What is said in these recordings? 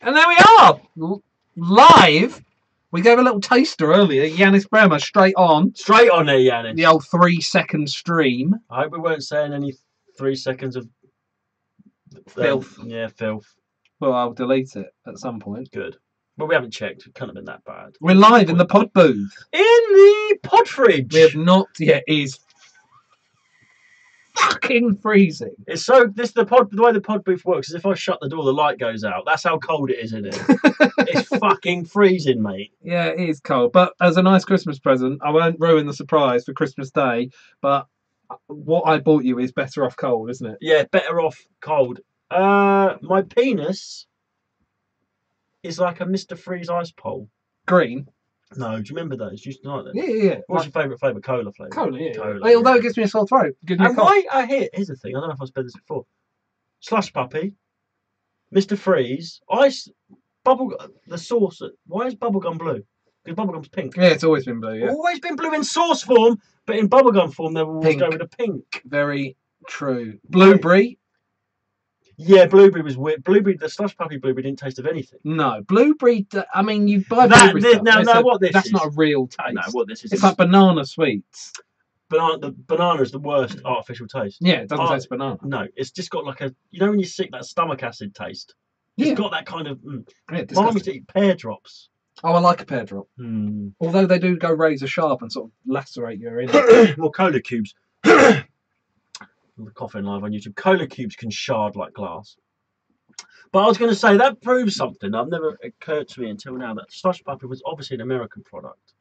And there we are, live. We gave a little taster earlier. Yanis Bremer, straight on. Straight on there, Yanis. The old 3-second stream. I hope we weren't saying any 3 seconds of Filth. Yeah, filth. Well, I'll delete it at some point. Good. Well, we haven't checked. It couldn't have been that bad. We're live in the pod booth. In the pod fridge. We have not yet. It is fucking freezing. It's so the way the pod booth works is if I shut the door, the light goes out. That's how cold it is in it. It's fucking freezing, mate. Yeah, it is cold. But as a nice Christmas present, I won't ruin the surprise for Christmas Day. But what I bought you is better off cold, isn't it? Yeah, better off cold. My penis is like a Mr. Freeze ice pole. Green. No, do you remember those? You used to like them. Yeah. What's your favourite flavour? Cola flavour. Cola, yeah. Cola, Although it gives me a sore throat. Gives me a And cough. why here's the thing. I don't know if I've said this before. Slush puppy, Mr. Freeze, ice, the sauce. Why is bubblegum blue? Because bubblegum's pink. Yeah, it's always been blue. Yeah. Always been blue in sauce form, but in bubblegum form they will always Pink. go with a pink. Very true. Blueberry. Yeah, blueberry was weird. The slush puppy blueberry didn't taste of anything. No, blueberry. I mean, you buy That- blueberry this- stuff. now- It's now a- what this That's is- not a real taste. No, what this is? It's like banana sweets. The banana is the worst artificial taste. Yeah, it doesn't Oh, taste banana. No, it's just got like when you're sick, that stomach acid taste. It's Yeah, got that kind of. yeah Mine used disgusting. to eat pear drops. Oh, I like a pear drop. Mm. Although they do go razor sharp and sort of lacerate your inner. More cola cubes. The coughing live on YouTube. Cola cubes can shard like glass. But I was going to say that proves something that never occurred to me until now, that slush puppy was obviously an American product.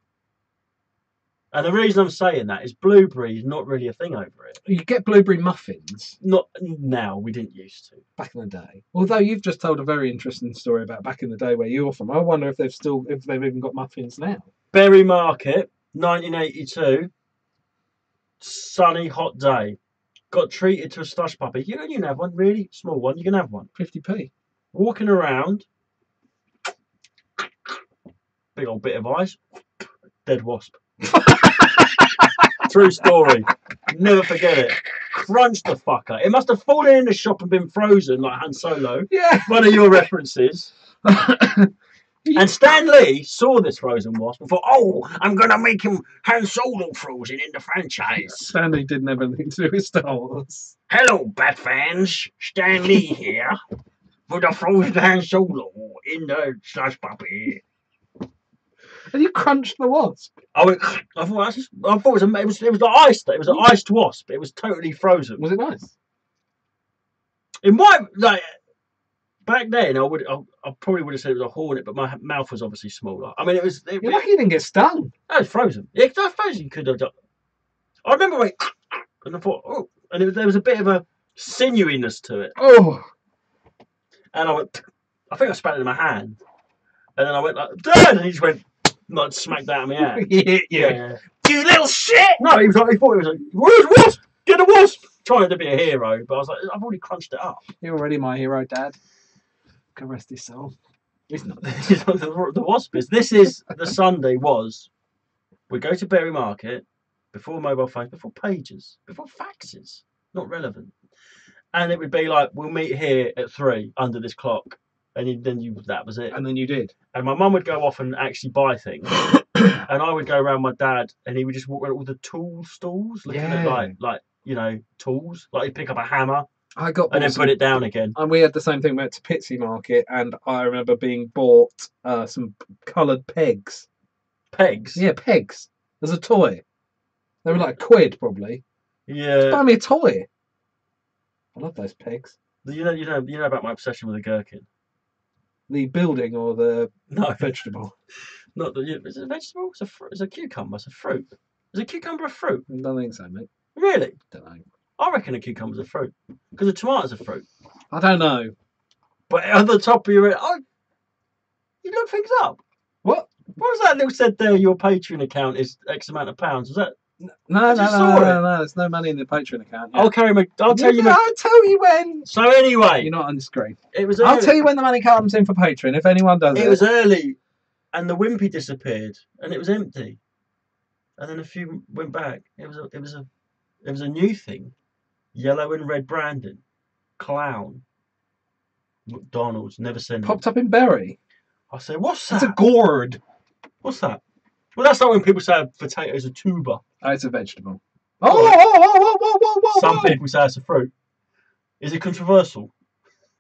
And the reason I'm saying that is blueberry is not really a thing over it. You get blueberry muffins Not now. We didn't used to. back in the day. Although you've just told a very interesting story about back in the day where you're from. I wonder if they've even got muffins now. Berry Market, 1982. Sunny, hot day. Got treated to a slush puppy. You can have one, really small one. You can have one. 50p. Walking around, big old bit of ice, dead wasp. True story. Never forget it. Crunched the fucker. It must have fallen in the shop and been frozen like Han Solo. Yeah. One of your references. And Stan Lee saw this frozen wasp and thought, oh, I'm going to make him Han Solo frozen in the franchise. Stanley didn't have anything to do with Star Wars. Hello, Bat fans. Stan Lee here for the frozen Han Solo in the slush puppy. And you crunched the wasp. I thought it was the ice. It was an iced wasp. It was totally frozen. Was it nice? In my back then, I probably would have said it was a hornet, but my mouth was obviously smaller. I mean, You're lucky you didn't get stung. It was frozen. Yeah, I suppose you could have done. I remember and I thought, oh, and there was a bit of a sinewyiness to it. Oh. And I went, I think I spat it in my hand, and then I went like, Dad, and he just went, like smacked that out of my hand. Yeah. You little shit! No, he thought it was like, where's wasp? Get a wasp! Trying to be a hero, but I was like, I've already crunched it up. You're already my hero, Dad. Can rest his soul. It's not the wasp is. This is the Sunday was. We go to Berry Market before mobile phones, before pages, before faxes. Not relevant. And it would be like, we'll meet here at 3 under this clock. And that was it. And then you did. And my mum would go off and actually buy things. And I would go around my dad and he would just walk around all the tool stalls looking at like tools. Like he'd pick up a hammer I got and then put it down again. And we had the same thing. We went to Pitsy Market and I remember being bought some coloured pegs. Pegs? Yeah, pegs. As a toy. They were like £1 probably. Yeah. Buy me a toy. I love those pegs. You know about my obsession with a gherkin. The building or the No, vegetable? not the. Is it a vegetable? It's a cucumber. It's a fruit. Is a cucumber a fruit? I don't think so, mate. Really? Don't know. I reckon a cucumber's a fruit because a tomato's a fruit. I don't know. But at the top of your head, you look things up. What? What was that little said there? Your Patreon account is X amount of pounds. Was that? No. saw There's no money in the Patreon account. I'll tell you. I'll tell you when. So anyway, You're not on the screen. it was. I'll Early. tell you when the money comes in for Patreon if anyone does it. It was early, and the wimpy disappeared, and it was empty, and then a few went back. It was a new thing, yellow and red branding, clown. McDonald's, never seen it. Popped up in Bury. I said, what's It's a that? gourd. What's that? Well, that's like when people say a potato is a tuber. Oh, it's a vegetable. Oh, Some people say it's a fruit. Is it controversial?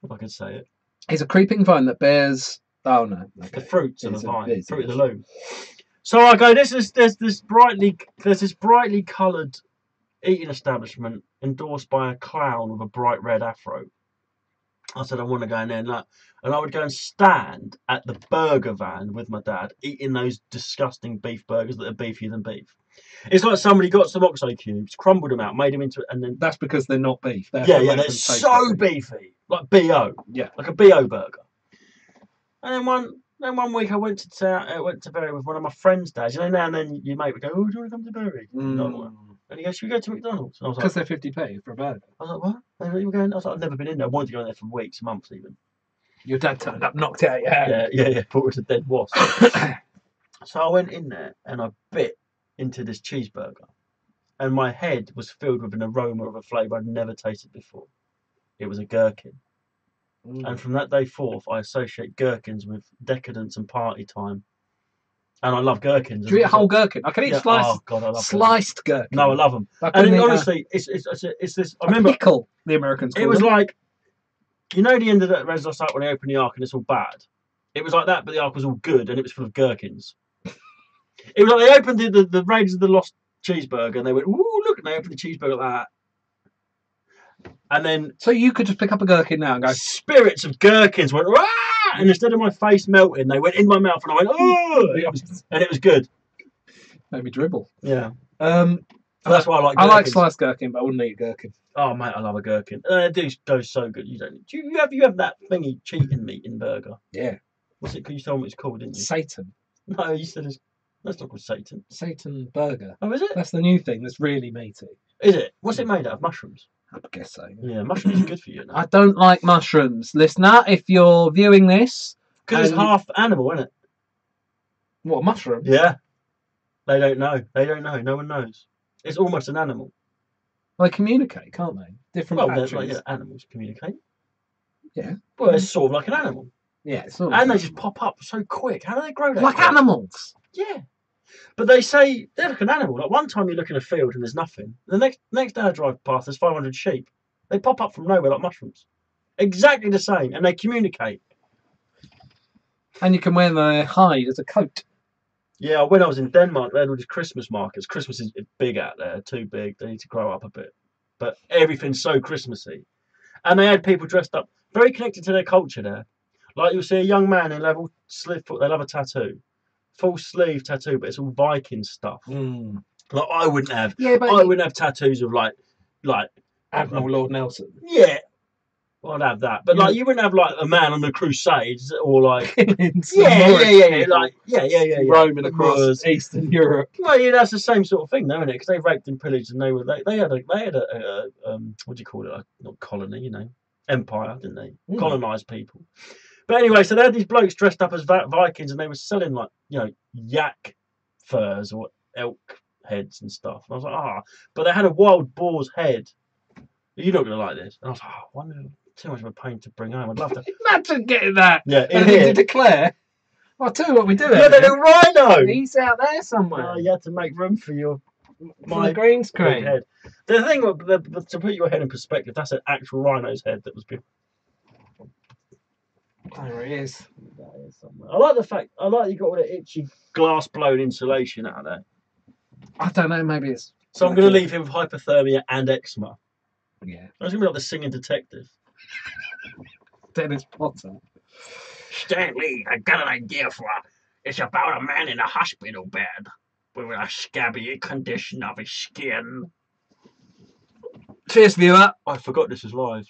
If I could say it. It's a creeping vine that bears. Oh no, The fruits of the It's a vine, bit- fruit of the loom. So I go. There's this brightly coloured eating establishment endorsed by a clown with a bright red afro. I said I want to go in there and I would go and stand at the burger van with my dad eating those disgusting beef burgers that are beefier than beef. It's like somebody got some oxo cubes, crumbled them out, made them into it, and then That's because they're not beef. they're so beefy, like BO, Yeah. like a BO burger. And then one week I went to Bury with one of my friends' dads. You know, now and then your mate would go, "Oh, do you want to come to Bury?" And he goes, "Should we go to McDonald's?" And I was like, Because they're 50p for a burger. I was like, "What?" And we were going. I was like, "I've never been in there. I wanted to go in there for weeks, months, even." Your dad turned up, knocked it out your hand. Yeah. Thought it was a dead wasp. So I went in there and I bit into this cheeseburger, and my head was filled with an aroma of a flavour I'd never tasted before. It was a gherkin. And from that day forth, I associate gherkins with decadence and party time. And I love gherkins. Do you eat a whole gherkin? I can eat sliced. Oh God, I love sliced gherkin. No, I love them. I And couldn't eat honestly, it's this. I remember pickle. The Americans call it was them. like, you know, the end of that Renaissance Ark when they open the Ark and it's all bad. It was like that, but the Ark was all good and it was full of gherkins. It was like they opened the Raiders of the Lost cheeseburger and they went, "Ooh, look!" And they opened the cheeseburger like that. And then, so you could just pick up a gherkin now and go. Spirits of gherkins went, "Rah!" And instead of my face melting, they went in my mouth and I went, "Oh!" And it was good. Made me dribble. Yeah. So that's why I like. I Gherkins. like sliced gherkin, but I wouldn't eat a gherkin. Oh mate, I love a gherkin. It goes so good. You don't. Do you have that thingy cheating meat in burger? Yeah. What's it? You told me it's called, didn't you? Satan. No, you said that's not called Satan. Satan burger. Oh, is it? That's the new thing. That's really meaty. Is it? What's it made out of? Mushrooms. I guess so. Yeah, mushrooms are good for you. I don't like mushrooms, listener. If you're viewing this, Because it's half animal, isn't it? What, mushroom? Yeah. They don't know. No one knows. It's almost an animal. They communicate, can't they? Different patches. Like, animals communicate. Yeah. Well, it's sort of like an animal. Yeah, and they just pop up so quick. How do they grow that? Like quick? Animals. Yeah. But they say they're like an animal. Like one time you look in a field and there's nothing. The next day I drive past, there's 500 sheep. They pop up from nowhere like mushrooms. Exactly the same, and they communicate. And you can wear their hide as a coat. Yeah, when I was in Denmark, they had all these Christmas markets. Christmas is big out there, too big. They need to grow up a bit. But everything's so Christmassy. And they had people dressed up, very connected to their culture there. Like you'll see a young man in level sleeve foot, they'll have a tattoo. Full sleeve tattoo, but it's all Viking stuff. Like I wouldn't have. Yeah, but I wouldn't have tattoos of like Admiral Lord Nelson. Yeah, I'd have that. But like you wouldn't have like a man on the Crusades or like yeah. Like yeah. Roaming across Eastern Europe. Well, yeah, that's the same sort of thing, though, isn't it? Because they raped and pillaged, and they had a what do you call it? Not colony, you know, empire, didn't they? Colonized people. But anyway, so they had these blokes dressed up as Vikings, and they were selling like yak furs or elk heads and stuff. And I was like, but they had a wild boar's head. You're not going to like this. And I was like, I wonder, too much of a pain to bring home. I'd love to. Imagine getting that. Yeah, and then to declare. I'll tell you what we do. Yeah, they're a rhino. He's out there somewhere. Oh, you had to make room for my green screen head. The thing to put your head in perspective, that's an actual rhino's head that was built. There he is. I like the fact. I like you got all the itchy glass blown insulation out of there. I don't know. Maybe it's. So I'm going to leave him with hypothermia and eczema. Yeah. That's going to be like the singing detective. Dennis Potter. Stanley, I got an idea for her. It's about a man in a hospital bed with a scabby condition of his skin. Cheers, viewer. I forgot this was live.